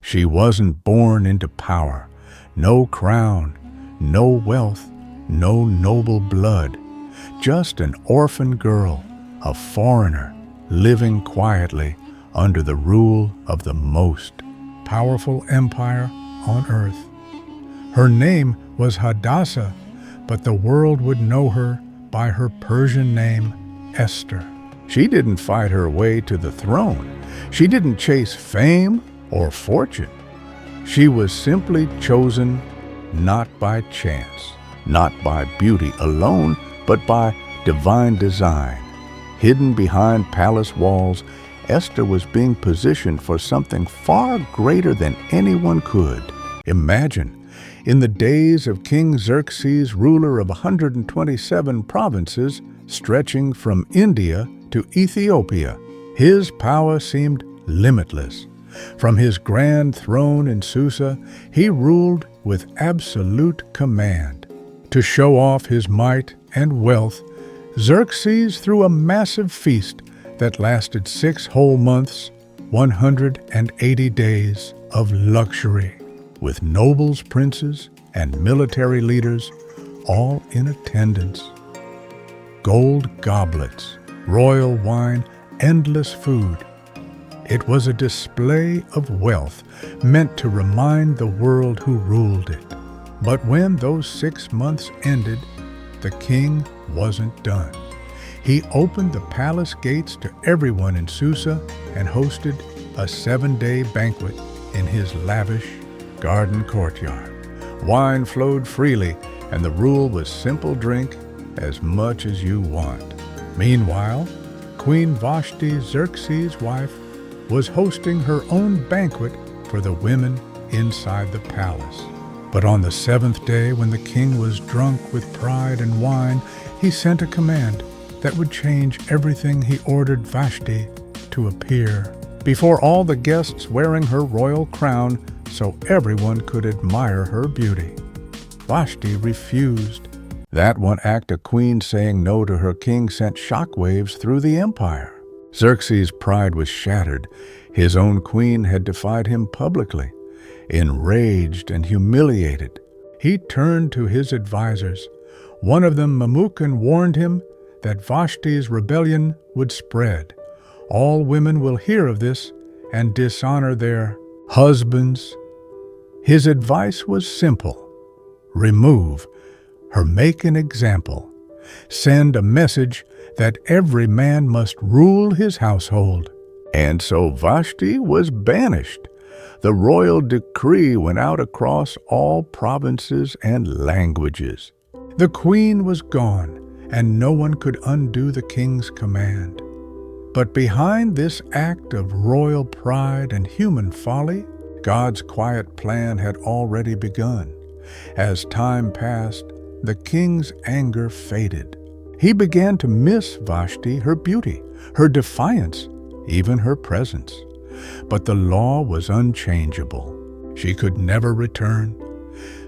She wasn't born into power, no crown, no wealth, no noble blood, just an orphan girl, a foreigner, living quietly under the rule of the most powerful empire on earth. Her name was Hadassah, but the world would know her by her Persian name, Esther. She didn't fight her way to the throne. She didn't chase fame or fortune. She was simply chosen not by chance, not by beauty alone, but by divine design. Hidden behind palace walls, Esther was being positioned for something far greater than anyone could imagine. In the days of King Xerxes, ruler of 127 provinces, stretching from India to Ethiopia, his power seemed limitless. From his grand throne in Susa, he ruled with absolute command. To show off his might and wealth, Xerxes threw a massive feast that lasted 6 whole months, 180 days of luxury, with nobles, princes, and military leaders all in attendance. Gold goblets, royal wine, endless food. It was a display of wealth meant to remind the world who ruled it. But when those 6 months ended, the king wasn't done. He opened the palace gates to everyone in Susa and hosted a 7-day banquet in his lavish garden courtyard. Wine flowed freely, and the rule was simple: drink as much as you want. Meanwhile, Queen Vashti, Xerxes' wife, was hosting her own banquet for the women inside the palace. But on the 7th day, when the king was drunk with pride and wine, he sent a command that would change everything. He ordered Vashti to appear before all the guests wearing her royal crown so everyone could admire her beauty. Vashti refused. That one act, a queen saying no to her king, sent shockwaves through the empire. Xerxes' pride was shattered. His own queen had defied him publicly. Enraged and humiliated, he turned to his advisors. One of them, Memucan, warned him that Vashti's rebellion would spread. All women will hear of this and dishonor their husbands. His advice was simple: remove her, make an example. Send a message that every man must rule his household. And so Vashti was banished. The royal decree went out across all provinces and languages. The queen was gone, and no one could undo the king's command. But behind this act of royal pride and human folly, God's quiet plan had already begun. As time passed, the king's anger faded. He began to miss Vashti, her beauty, her defiance, even her presence. But the law was unchangeable. She could never return.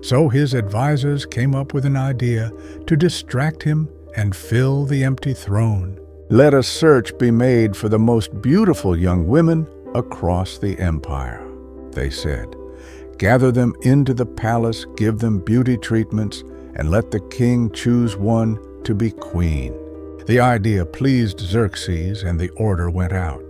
So his advisors came up with an idea to distract him and fill the empty throne. Let a search be made for the most beautiful young women across the empire, they said. Gather them into the palace, give them beauty treatments, and let the king choose one to be queen. The idea pleased Xerxes, and the order went out.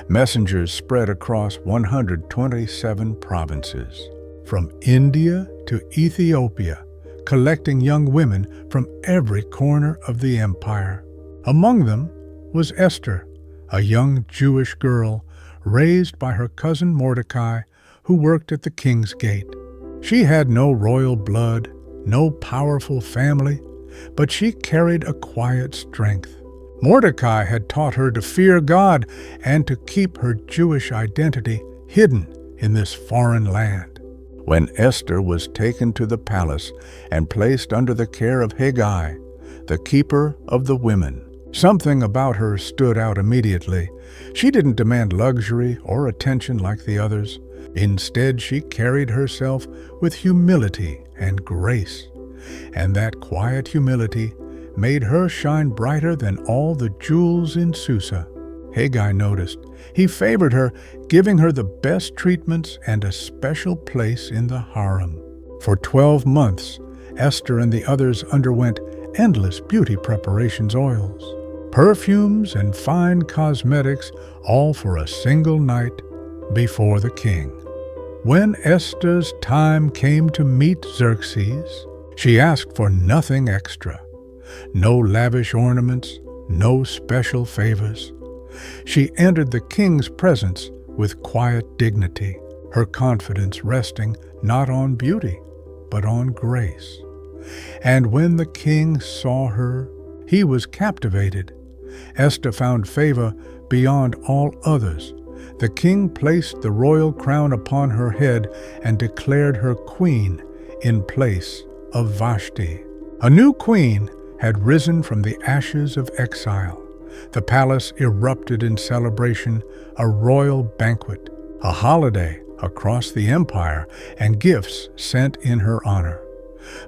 Messengers spread across 127 provinces, from India to Ethiopia, collecting young women from every corner of the empire. Among them was Esther, a young Jewish girl raised by her cousin Mordecai, who worked at the king's gate. She had no royal blood, no powerful family, but she carried a quiet strength. Mordecai had taught her to fear God and to keep her Jewish identity hidden in this foreign land. When Esther was taken to the palace and placed under the care of Haggai, the keeper of the women, something about her stood out immediately. She didn't demand luxury or attention like the others. Instead, she carried herself with humility and grace. And that quiet humility made her shine brighter than all the jewels in Susa. Haggai noticed. He favored her, giving her the best treatments and a special place in the harem. For 12 months, Esther and the others underwent endless beauty preparations, oils, perfumes, and fine cosmetics, all for a single night before the king. When Esther's time came to meet Xerxes, she asked for nothing extra. No lavish ornaments, no special favors. She entered the king's presence with quiet dignity, her confidence resting not on beauty, but on grace. And when the king saw her, he was captivated. Esther found favor beyond all others. The king placed the royal crown upon her head and declared her queen in place of Vashti. A new queen had risen from the ashes of exile. The palace erupted in celebration, a royal banquet, a holiday across the empire, and gifts sent in her honor.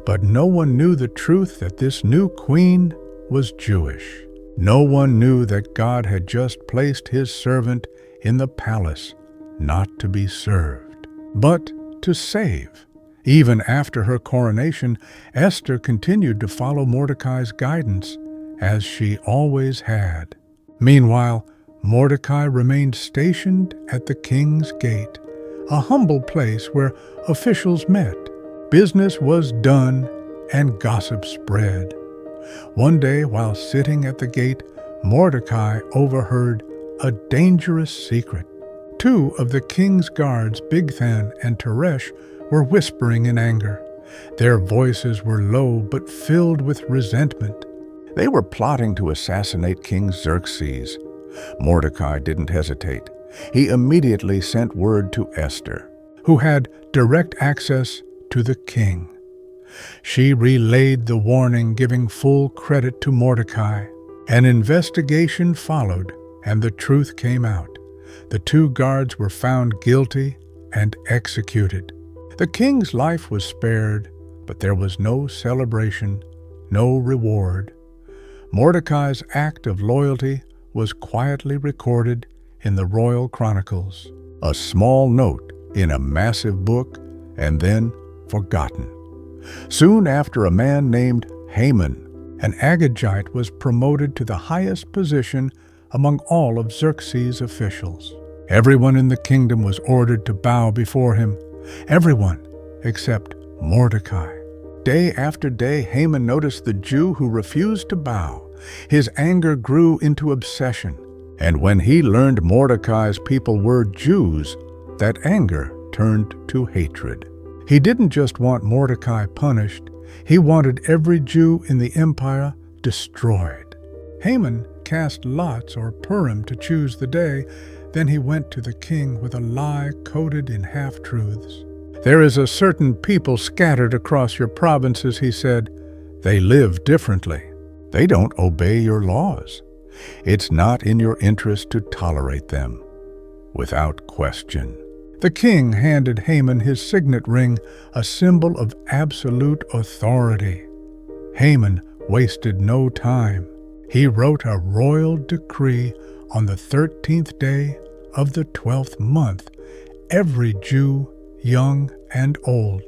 But no one knew the truth that this new queen was Jewish. No one knew that God had just placed his servant in the palace, not to be served, but to save. Even after her coronation, Esther continued to follow Mordecai's guidance, as she always had. Meanwhile, Mordecai remained stationed at the king's gate, a humble place where officials met. Business was done and gossip spread. One day, while sitting at the gate, Mordecai overheard a dangerous secret. Two of the king's guards, Bigthan and Teresh, were whispering in anger. Their voices were low but filled with resentment. They were plotting to assassinate King Xerxes. Mordecai didn't hesitate. He immediately sent word to Esther, who had direct access to the king. She relayed the warning, giving full credit to Mordecai. An investigation followed, and the truth came out. The two guards were found guilty and executed. The king's life was spared, but there was no celebration, no reward. Mordecai's act of loyalty was quietly recorded in the royal chronicles, a small note in a massive book, and then forgotten. Soon after, a man named Haman, an Agagite, was promoted to the highest position among all of Xerxes' officials. Everyone in the kingdom was ordered to bow before him, everyone except Mordecai. Day after day, Haman noticed the Jew who refused to bow. His anger grew into obsession, and when he learned Mordecai's people were Jews, that anger turned to hatred. He didn't just want Mordecai punished, he wanted every Jew in the empire destroyed. Haman cast lots or Purim to choose the day. Then he went to the king with a lie coated in half-truths. "There is a certain people scattered across your provinces," he said. "They live differently. They don't obey your laws. It's not in your interest to tolerate them." Without question, the king handed Haman his signet ring, a symbol of absolute authority. Haman wasted no time. He wrote a royal decree on the 13th day of the 12th month. Every Jew, young and old,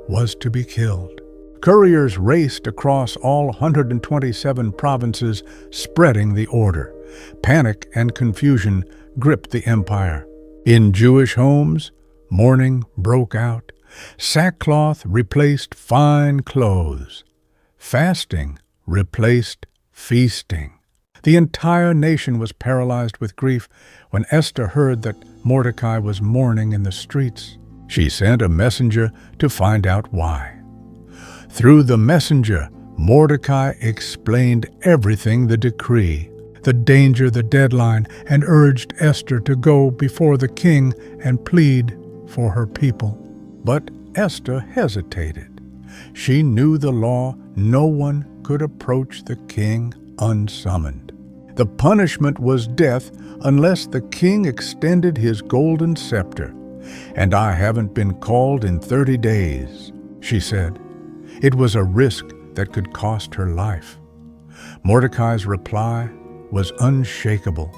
was to be killed. Couriers raced across all 127 provinces, spreading the order. Panic and confusion gripped the empire. In Jewish homes, mourning broke out. Sackcloth replaced fine clothes. Fasting replaced feasting. The entire nation was paralyzed with grief when Esther heard that Mordecai was mourning in the streets. She sent a messenger to find out why. Through the messenger, Mordecai explained everything: the decree, the danger, the deadline, and urged Esther to go before the king and plead for her people. But Esther hesitated. She knew the law. No one could approach the king unsummoned. The punishment was death unless the king extended his golden scepter. "And I haven't been called in 30 days, she said. It was a risk that could cost her life. Mordecai's reply was unshakable.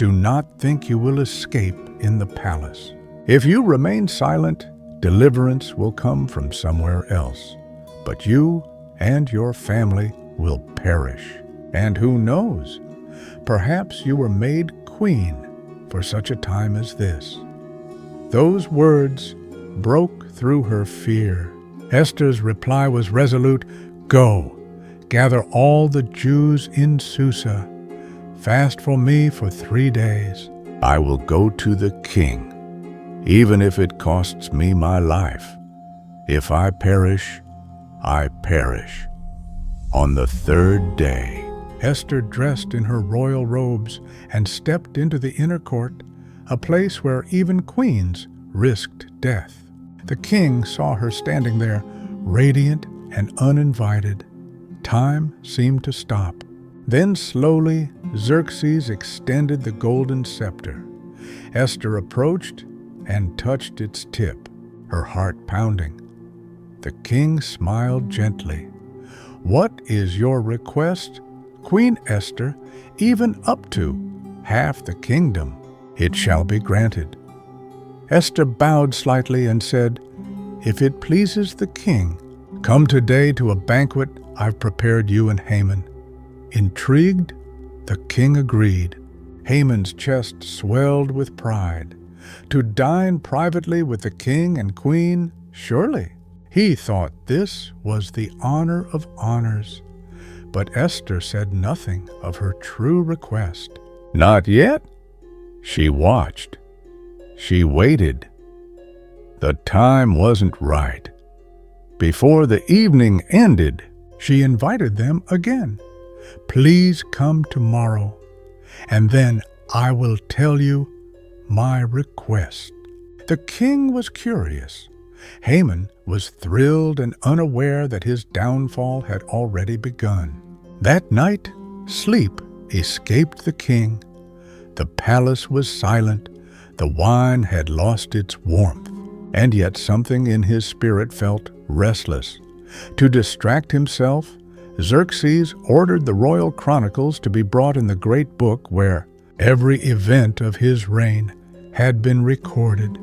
Do not think you will escape in the palace. If you remain silent, deliverance will come from somewhere else. But you and your family will perish. And who knows? Perhaps you were made queen for such a time as this." Those words broke through her fear. Esther's reply was resolute. "Go, gather all the Jews in Susa. Fast for me for 3 days. I will go to the king, even if it costs me my life. If I perish, I perish." On the 3rd day, Esther dressed in her royal robes and stepped into the inner court, a place where even queens risked death. The king saw her standing there, radiant and uninvited. Time seemed to stop. Then slowly, Xerxes extended the golden scepter. Esther approached and touched its tip, her heart pounding. The king smiled gently. "What is your request, Queen Esther, even up to half the kingdom? It shall be granted." Esther bowed slightly and said, "If it pleases the king, come today to a banquet I've prepared you and Haman." Intrigued, the king agreed. Haman's chest swelled with pride. To dine privately with the king and queen, surely. He thought this was the honor of honors. But Esther said nothing of her true request. Not yet. She watched. She waited. The time wasn't right. Before the evening ended, she invited them again. "Please come tomorrow, and then I will tell you my request." The king was curious. Haman was thrilled and unaware that his downfall had already begun. That night, sleep escaped the king. The palace was silent. The wine had lost its warmth, and yet something in his spirit felt restless. To distract himself, Xerxes ordered the royal chronicles to be brought in the great book where every event of his reign had been recorded.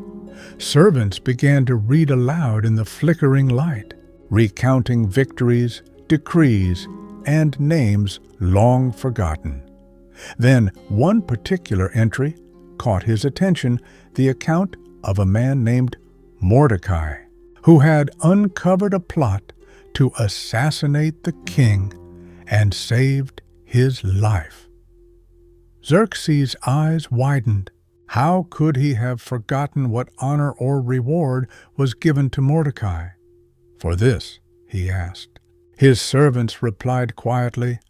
Servants began to read aloud in the flickering light, recounting victories, decrees, and names long forgotten. Then one particular entry caught his attention, the account of a man named Mordecai, who had uncovered a plot to assassinate the king and saved his life. Xerxes' eyes widened. How could he have forgotten what honor or reward was given to Mordecai? For this, he asked. His servants replied quietly,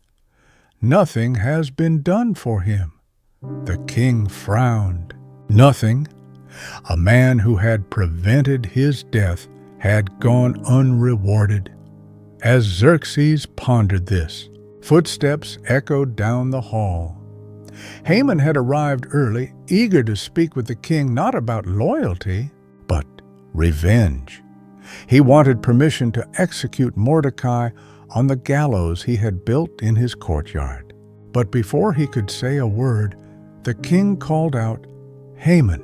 "Nothing has been done for him." The king frowned. Nothing? A man who had prevented his death had gone unrewarded. As Xerxes pondered this, footsteps echoed down the hall. Haman had arrived early, eager to speak with the king not about loyalty, but revenge. He wanted permission to execute Mordecai on the gallows he had built in his courtyard. But before he could say a word, the king called out, "Haman,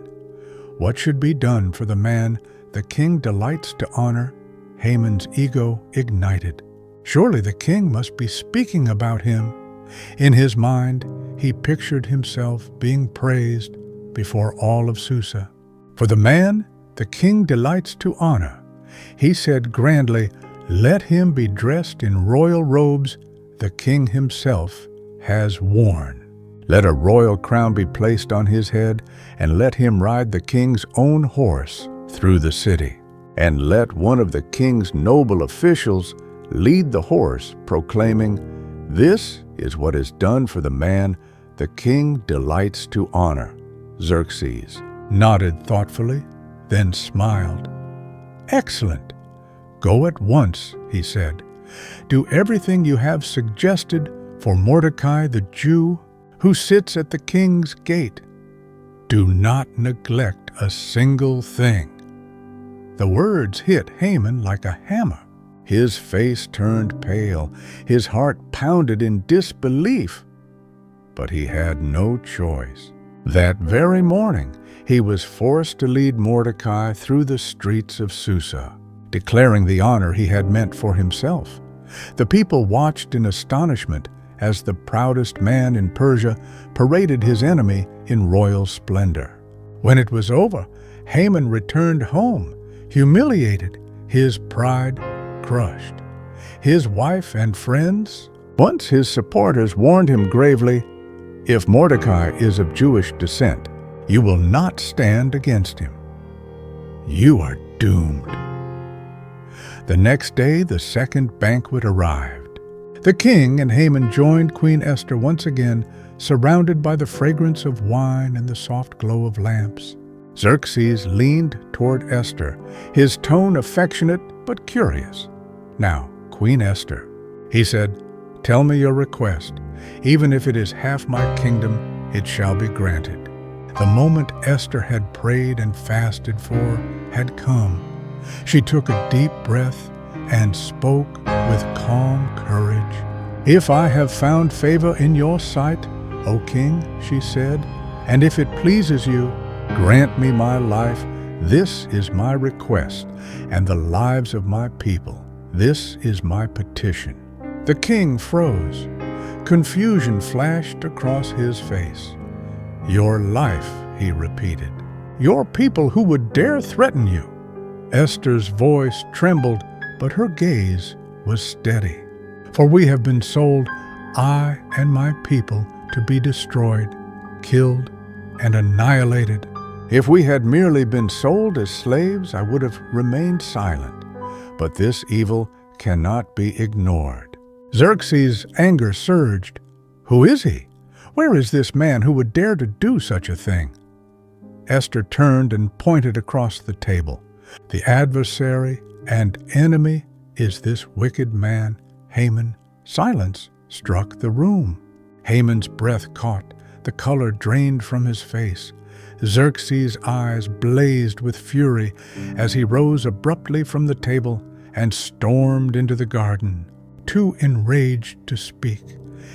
what should be done for the man the king delights to honor?" Haman's ego ignited. Surely the king must be speaking about him. In his mind, he pictured himself being praised before all of Susa. For the man the king delights to honor, he said grandly, "Let him be dressed in royal robes the king himself has worn. Let a royal crown be placed on his head, and let him ride the king's own horse through the city. And let one of the king's noble officials lead the horse, proclaiming, 'This is what is done for the man the king delights to honor.'" Xerxes nodded thoughtfully, then smiled. "Excellent. Go at once," he said. "Do everything you have suggested for Mordecai the Jew, who sits at the king's gate. Do not neglect a single thing." The words hit Haman like a hammer. His face turned pale. His heart pounded in disbelief. But he had no choice. That very morning, he was forced to lead Mordecai through the streets of Susa, declaring the honor he had meant for himself. The people watched in astonishment as the proudest man in Persia paraded his enemy in royal splendor. When it was over, Haman returned home, humiliated, his pride crushed. His wife and friends, once his supporters, warned him gravely, "If Mordecai is of Jewish descent, you will not stand against him. You are doomed." The next day, the second banquet arrived. The king and Haman joined Queen Esther once again, surrounded by the fragrance of wine and the soft glow of lamps. Xerxes leaned toward Esther, his tone affectionate but curious. "Now, Queen Esther," he said, "tell me your request. Even if it is half my kingdom, it shall be granted." The moment Esther had prayed and fasted for had come. She took a deep breath and spoke with calm courage. "If I have found favor in your sight, O king," she said, "and if it pleases you, grant me my life. This is my request, and the lives of my people. This is my petition." The king froze. Confusion flashed across his face. "Your life," he repeated. "Your people who would dare threaten you." Esther's voice trembled, but her gaze was steady. "For we have been sold, I and my people, to be destroyed, killed, and annihilated. If we had merely been sold as slaves, I would have remained silent. But this evil cannot be ignored." Xerxes' anger surged. "Who is he? Where is this man who would dare to do such a thing?" Esther turned and pointed across the table. "The adversary and enemy is this wicked man, Haman." Silence struck the room. Haman's breath caught, the color drained from his face. Xerxes' eyes blazed with fury as he rose abruptly from the table and stormed into the garden. Too enraged to speak,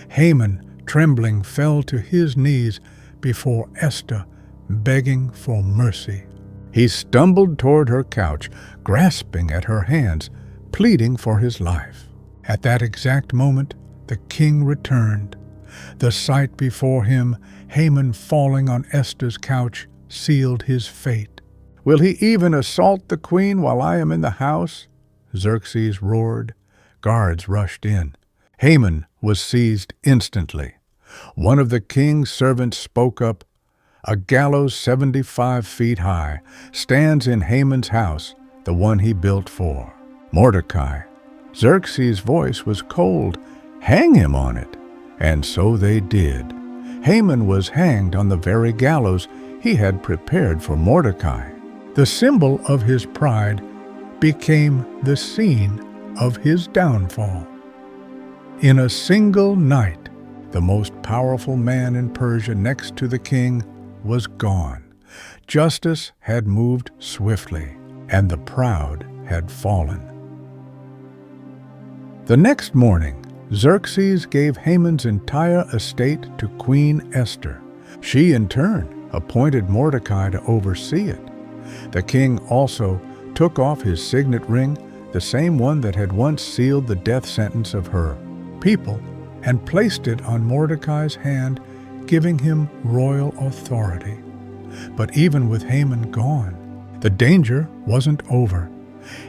Haman, trembling, fell to his knees before Esther, begging for mercy. He stumbled toward her couch, grasping at her hands, pleading for his life. At that exact moment, the king returned. The sight before him, Haman falling on Esther's couch, sealed his fate. "Will he even assault the queen while I am in the house?" Xerxes roared. Guards rushed in. Haman was seized instantly. One of the king's servants spoke up. "A gallows 75 feet high stands in Haman's house, the one he built for Mordecai." Xerxes' voice was cold. "Hang him on it." And so they did. Haman was hanged on the very gallows he had prepared for Mordecai. The symbol of his pride became the scene of his downfall. In a single night, the most powerful man in Persia next to the king was gone. Justice had moved swiftly, and the proud had fallen. The next morning, Xerxes gave Haman's entire estate to Queen Esther. She, in turn, appointed Mordecai to oversee it. The king also took off his signet ring, the same one that had once sealed the death sentence of her people, and placed it on Mordecai's hand, giving him royal authority. But even with Haman gone, the danger wasn't over.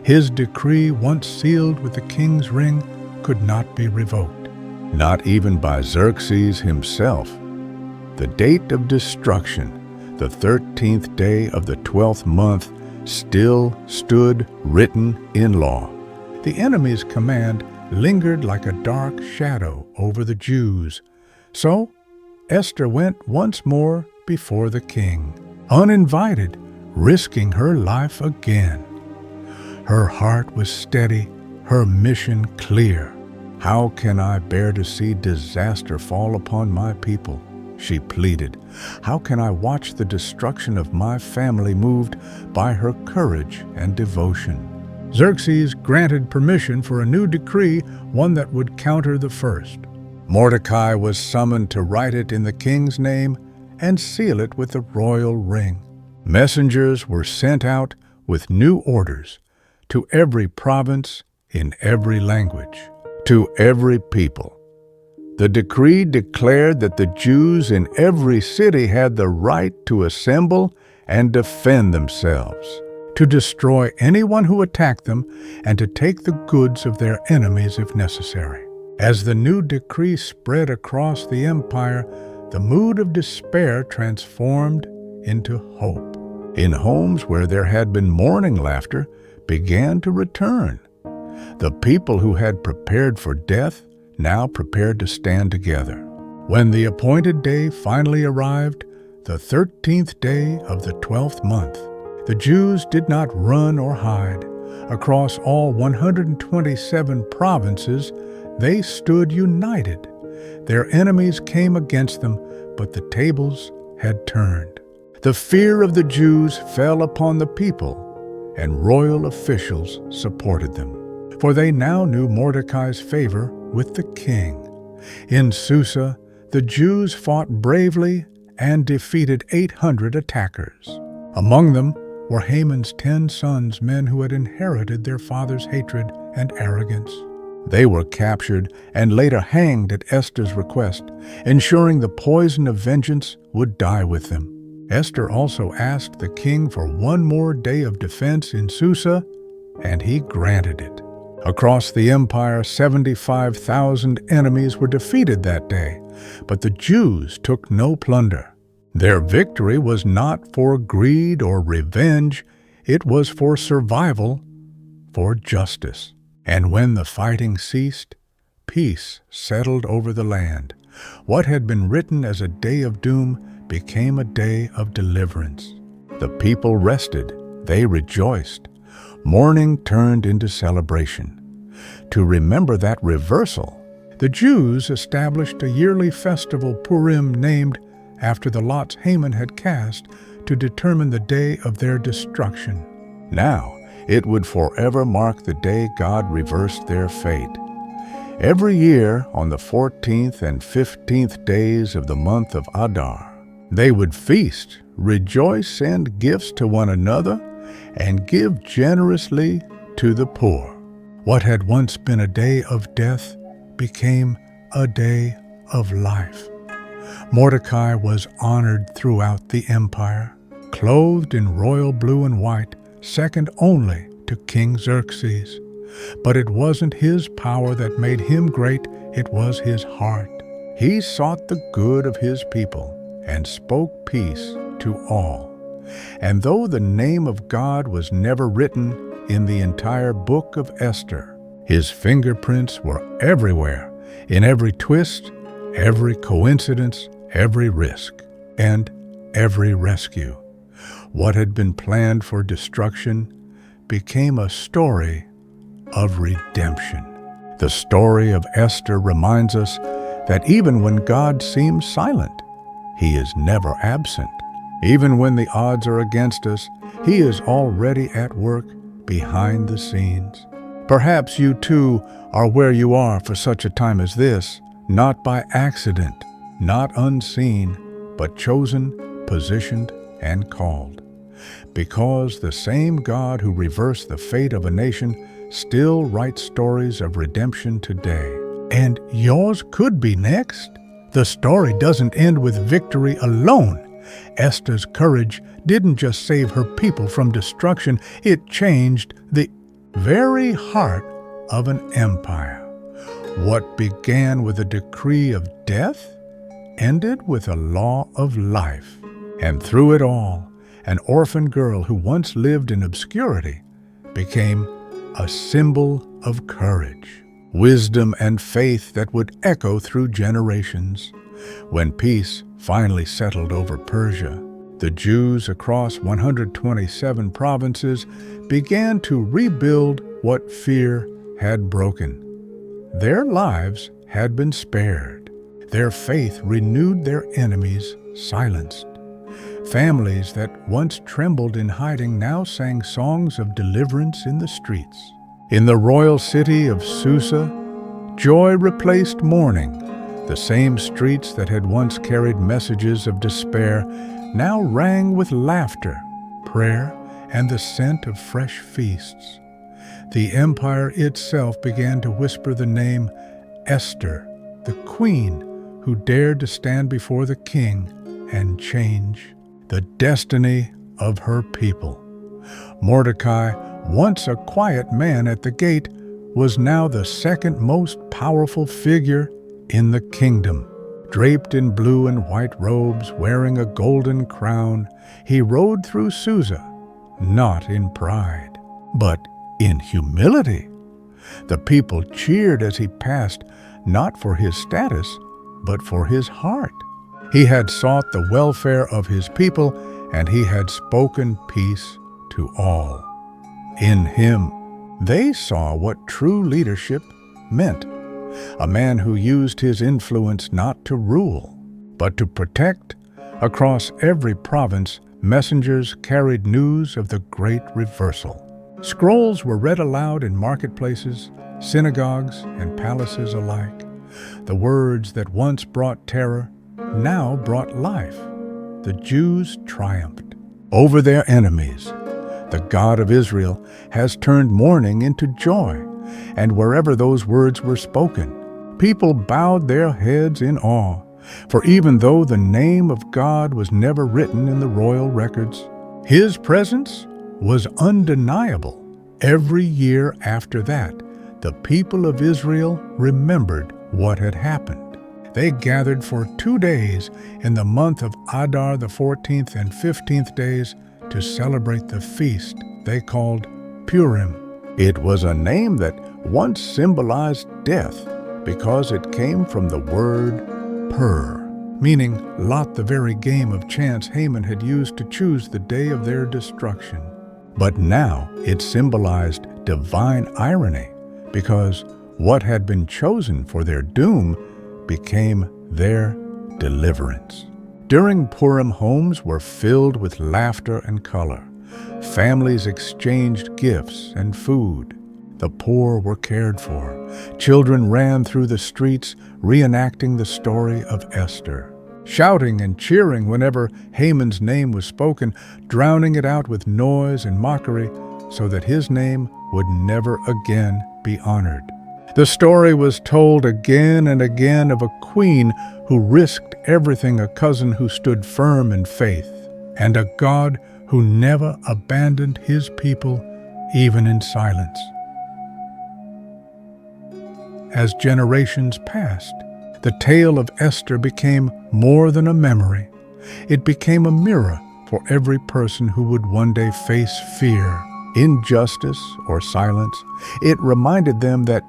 His decree, once sealed with the king's ring, could not be revoked, not even by Xerxes himself. The date of destruction, the 13th day of the 12th month, still stood written in law. The enemy's command lingered like a dark shadow over the Jews. So Esther went once more before the king, uninvited, risking her life again. Her heart was steady, her mission clear. "How can I bear to see disaster fall upon my people?" she pleaded. "How can I watch the destruction of my family moved by her courage and devotion?" Xerxes granted permission for a new decree, one that would counter the first. Mordecai was summoned to write it in the king's name, and seal it with the royal ring. Messengers were sent out with new orders to every province in every language, to every people. The decree declared that the Jews in every city had the right to assemble and defend themselves, to destroy anyone who attacked them, and to take the goods of their enemies if necessary. As the new decree spread across the empire, the mood of despair transformed into hope. In homes where there had been mourning laughter began to return. The people who had prepared for death now prepared to stand together. When the appointed day finally arrived, the 13th day of the 12th month, the Jews did not run or hide. Across all 127 provinces, they stood united. Their enemies came against them, but the tables had turned. The fear of the Jews fell upon the people, and royal officials supported them, for they now knew Mordecai's favor with the king. In Susa, the Jews fought bravely and defeated 800 attackers. Among them were Haman's 10 sons, men who had inherited their father's hatred and arrogance. They were captured and later hanged at Esther's request, ensuring the poison of vengeance would die with them. Esther also asked the king for one more day of defense in Susa, and he granted it. Across the empire, 75,000 enemies were defeated that day, but the Jews took no plunder. Their victory was not for greed or revenge, it was for survival, for justice. And when the fighting ceased, peace settled over the land. What had been written as a day of doom became a day of deliverance. The people rested, they rejoiced. Mourning turned into celebration. To remember that reversal, the Jews established a yearly festival, Purim, named after the lots Haman had cast to determine the day of their destruction. Now, it would forever mark the day God reversed their fate. Every year, on the 14th and 15th days of the month of Adar, they would feast, rejoice, send gifts to one another, and give generously to the poor. What had once been a day of death became a day of life. Mordecai was honored throughout the empire, clothed in royal blue and white, second only to King Xerxes. But it wasn't his power that made him great, it was his heart. He sought the good of his people and spoke peace to all. And though the name of God was never written in the entire book of Esther, his fingerprints were everywhere, in every twist, every coincidence, every risk, and every rescue. What had been planned for destruction became a story of redemption. The story of Esther reminds us that even when God seems silent, He is never absent. Even when the odds are against us, He is already at work behind the scenes. Perhaps you too are where you are for such a time as this, not by accident, not unseen, but chosen, positioned, and called. Because the same God who reversed the fate of a nation still writes stories of redemption today. And yours could be next. The story doesn't end with victory alone. Esther's courage didn't just save her people from destruction, it changed the very heart of an empire. What began with a decree of death ended with a law of life. And through it all, an orphan girl who once lived in obscurity became a symbol of courage, wisdom, and faith that would echo through generations. When peace finally settled over Persia, the Jews across 127 provinces began to rebuild what fear had broken. Their lives had been spared. Their faith renewed, their enemies silenced. Families that once trembled in hiding now sang songs of deliverance in the streets. In the royal city of Susa, joy replaced mourning. The same streets that had once carried messages of despair now rang with laughter, prayer, and the scent of fresh feasts. The empire itself began to whisper the name Esther, the queen who dared to stand before the king and change the destiny of her people. Mordecai, once a quiet man at the gate, was now the second most powerful figure in the kingdom. Draped in blue and white robes, wearing a golden crown, he rode through Susa, not in pride, but in humility. The people cheered as he passed, not for his status, but for his heart. He had sought the welfare of his people, and he had spoken peace to all. In him, they saw what true leadership meant. A man who used his influence not to rule, but to protect. Across every province, messengers carried news of the great reversal. Scrolls were read aloud in marketplaces, synagogues, and palaces alike. The words that once brought terror now brought life. The Jews triumphed over their enemies. The God of Israel has turned mourning into joy, and wherever those words were spoken, people bowed their heads in awe. For even though the name of God was never written in the royal records, his presence was undeniable. Every year after that, the people of Israel remembered what had happened. They gathered for 2 days in the month of Adar, the 14th and 15th days, to celebrate the feast they called Purim. It was a name that once symbolized death because it came from the word pur, meaning lot, the very game of chance Haman had used to choose the day of their destruction. But now it symbolized divine irony, because what had been chosen for their doom became their deliverance. During Purim, homes were filled with laughter and color. Families exchanged gifts and food. The poor were cared for. Children ran through the streets, reenacting the story of Esther, shouting and cheering whenever Haman's name was spoken, drowning it out with noise and mockery so that his name would never again be honored. The story was told again and again of a queen who risked everything, a cousin who stood firm in faith, and a God who never abandoned his people, even in silence. As generations passed, the tale of Esther became more than a memory. It became a mirror for every person who would one day face fear, injustice, or silence. It reminded them that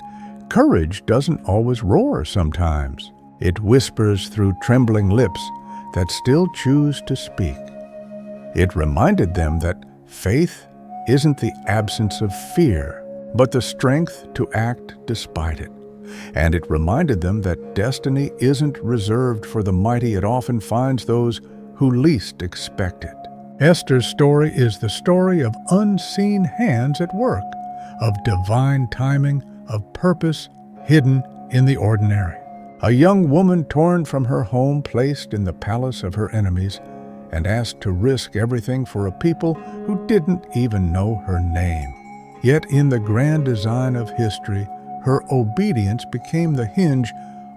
courage doesn't always roar sometimes. It whispers through trembling lips that still choose to speak. It reminded them that faith isn't the absence of fear, but the strength to act despite it. And it reminded them that destiny isn't reserved for the mighty. It often finds those who least expect it. Esther's story is the story of unseen hands at work, of divine timing, of purpose hidden in the ordinary. A young woman torn from her home, placed in the palace of her enemies, and asked to risk everything for a people who didn't even know her name. Yet in the grand design of history, her obedience became the hinge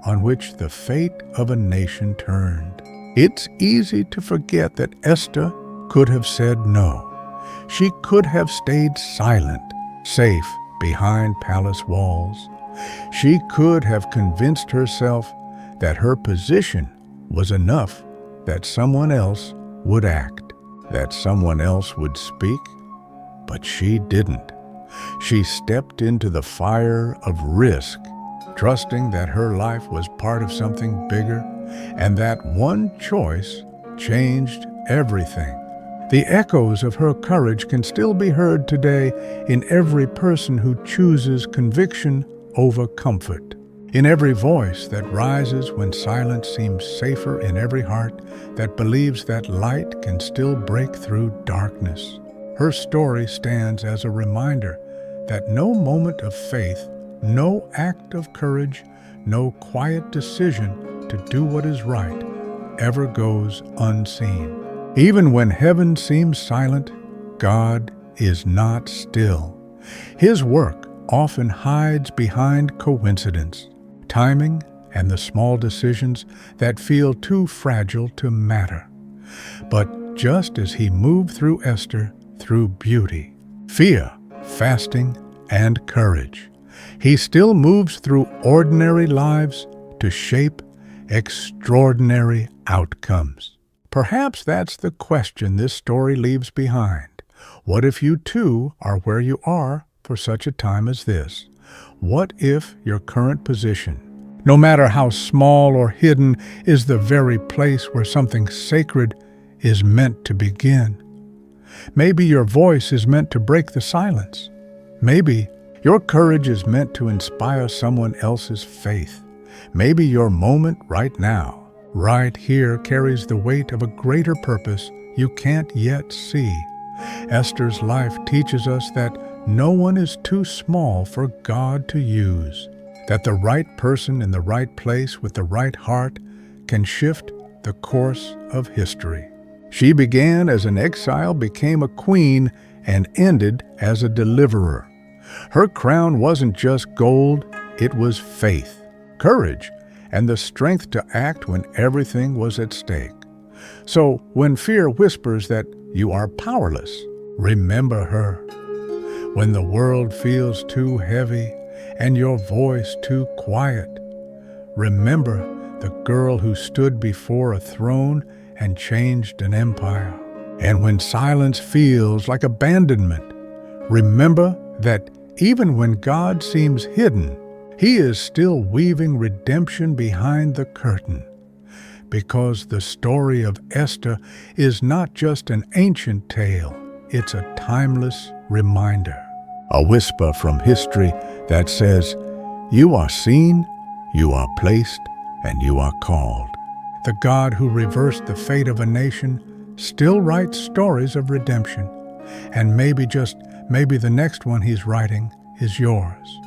on which the fate of a nation turned. It's easy to forget that Esther could have said no. She could have stayed silent, safe behind palace walls. She could have convinced herself that her position was enough, that someone else would act, that someone else would speak. But she didn't. She stepped into the fire of risk, trusting that her life was part of something bigger, and that one choice changed everything. The echoes of her courage can still be heard today in every person who chooses conviction over comfort, in every voice that rises when silence seems safer, in every heart that believes that light can still break through darkness. Her story stands as a reminder that no moment of faith, no act of courage, no quiet decision to do what is right ever goes unseen. Even when heaven seems silent, God is not still. His work often hides behind coincidence, timing, and the small decisions that feel too fragile to matter. But just as he moved through Esther through beauty, fear, fasting, and courage, he still moves through ordinary lives to shape extraordinary outcomes. Perhaps that's the question this story leaves behind. What if you too are where you are for such a time as this? What if your current position, no matter how small or hidden, is the very place where something sacred is meant to begin? Maybe your voice is meant to break the silence. Maybe your courage is meant to inspire someone else's faith. Maybe your moment right now, right here, carries the weight of a greater purpose you can't yet see. Esther's life teaches us that no one is too small for God to use, that the right person in the right place with the right heart can shift the course of history. She began as an exile, became a queen, and ended as a deliverer. Her crown wasn't just gold, it was faith, courage, and the strength to act when everything was at stake. So when fear whispers that you are powerless, remember her. When the world feels too heavy and your voice too quiet, remember the girl who stood before a throne and changed an empire. And when silence feels like abandonment, remember that even when God seems hidden, He is still weaving redemption behind the curtain. Because the story of Esther is not just an ancient tale, it's a timeless reminder. A whisper from history that says, you are seen, you are placed, and you are called. The God who reversed the fate of a nation still writes stories of redemption. And maybe, just maybe, the next one He's writing is yours.